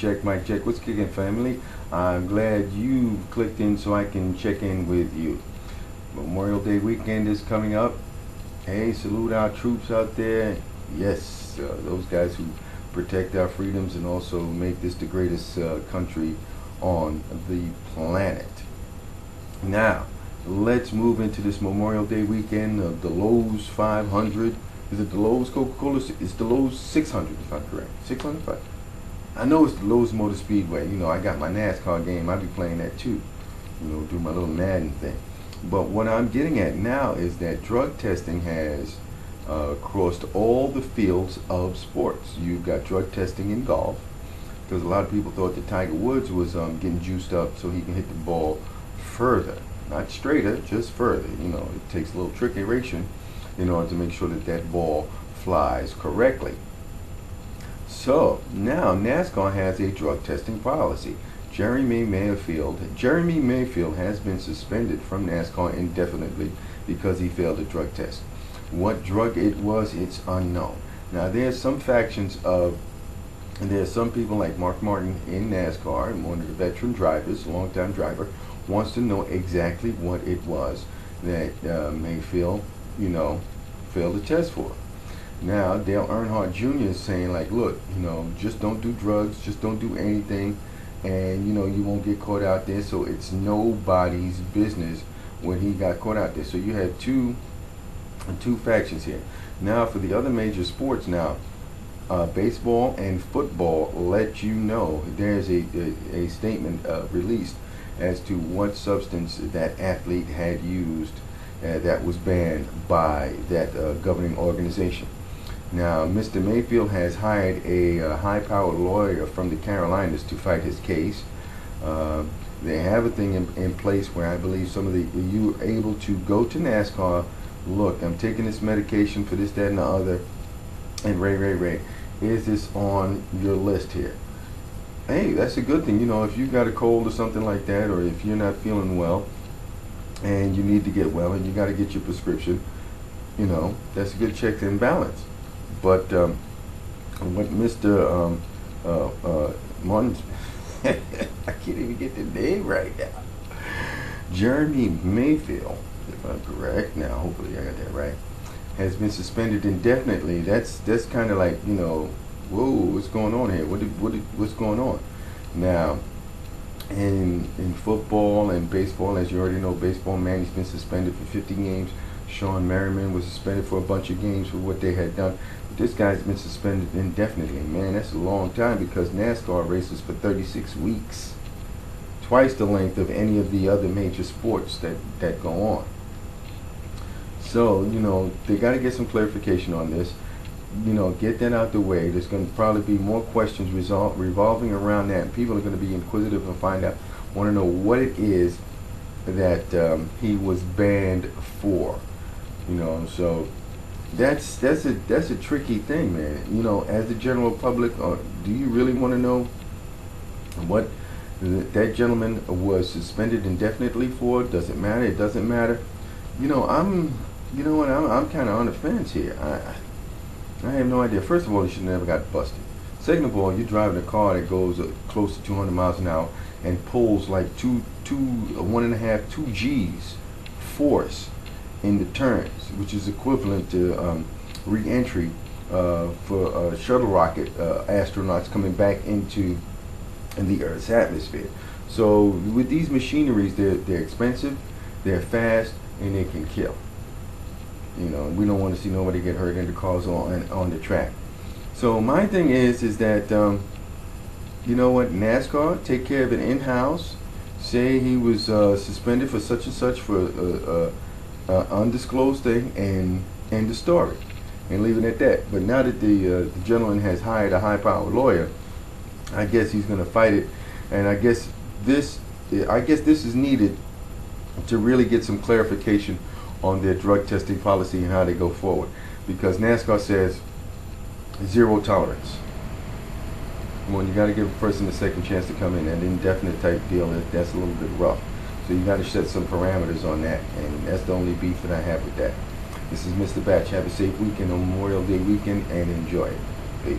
Mic check. What's kicking, family? I'm glad you clicked in so I can check in with you. Memorial Day weekend is coming up. Hey, salute our troops out there. Yes, those guys who protect our freedoms and also make this the greatest country on the planet. Now, let's move into this Memorial Day weekend of the Lowe's 500. Is it the Lowe's Coca-Cola? It's the Lowe's 600, if I'm correct. 600? I know it's the Lowe's Motor Speedway. You know, I got my NASCAR game. I be playing that too. You know, do my little Madden thing. But what I'm getting at now is that drug testing has crossed all the fields of sports. You've got drug testing in golf, because a lot of people thought that Tiger Woods was getting juiced up so he can hit the ball further. Not straighter, just further. You know, it takes a little trickeration in order to make sure that that ball flies correctly. So now NASCAR has a drug testing policy. Jeremy Mayfield has been suspended from NASCAR indefinitely because he failed a drug test. What drug it was, it's unknown. Now there's some people like Mark Martin in NASCAR, and one of the veteran drivers, longtime driver, wants to know exactly what it was that Mayfield, you know, failed the test for. Now Dale Earnhardt Jr. is saying, like, look, you know, just don't do drugs, just don't do anything, and you know, you won't get caught out there. So it's nobody's business when he got caught out there. So you have two factions here. Now for the other major sports, now baseball and football let you know there's a statement released as to what substance that athlete had used that was banned by that governing organization. Now, Mr. Mayfield has hired a high-powered lawyer from the Carolinas to fight his case. They have a thing in place where I believe you're able to go to NASCAR, look, I'm taking this medication for this, that, and the other, and Ray, is this on your list here? Hey, that's a good thing. You know, if you got a cold or something like that, or if you're not feeling well, and you need to get well, and you got to get your prescription, you know, that's a good check and balance. But what Mr. Martin, I can't even get the name right now. Jeremy Mayfield, if I'm correct, now hopefully I got that right, has been suspended indefinitely. That's kind of like, you know, whoa, what's going on here? What's going on? Now, in football and baseball, as you already know, baseball, Manny's been suspended for 50 games. Sean Merriman was suspended for a bunch of games for what they had done. But this guy's been suspended indefinitely. Man, that's a long time, because NASCAR races for 36 weeks. Twice the length of any of the other major sports that go on. So, you know, they got to get some clarification on this. You know, get that out the way. There's going to probably be more questions revolving around that. And people are going to be inquisitive and find out, want to know what it is that he was banned for. You know, so that's a tricky thing, man. You know, as the general public, do you really want to know what that gentleman was suspended indefinitely for? Does it matter? It doesn't matter. You know, I'm kind of on the fence here. I have no idea. First of all, you should never got busted. Second of all, you're driving a car that goes close to 200 miles an hour and pulls like 1.5, 2 G's force in the turns, which is equivalent to re-entry for shuttle rocket astronauts coming back into the Earth's atmosphere. So with these machineries, they're expensive, they're fast, and they can kill. You know, we don't want to see nobody get hurt in the cars on the track. So my thing is that you know what, NASCAR, take care of it in-house. Say he was suspended for such and such for undisclosed thing, and end the story, and leave it at that. But now that the gentleman has hired a high-powered lawyer, I guess he's going to fight it, and I guess this is needed to really get some clarification on their drug testing policy and how they go forward, because NASCAR says zero tolerance. Well, you got to give a person a second chance to come in. An indefinite type deal, that's a little bit rough. So you got to set some parameters on that, and that's the only beef that I have with that. This is Mr. Batch. Have a safe weekend on Memorial Day weekend, and enjoy it. Peace.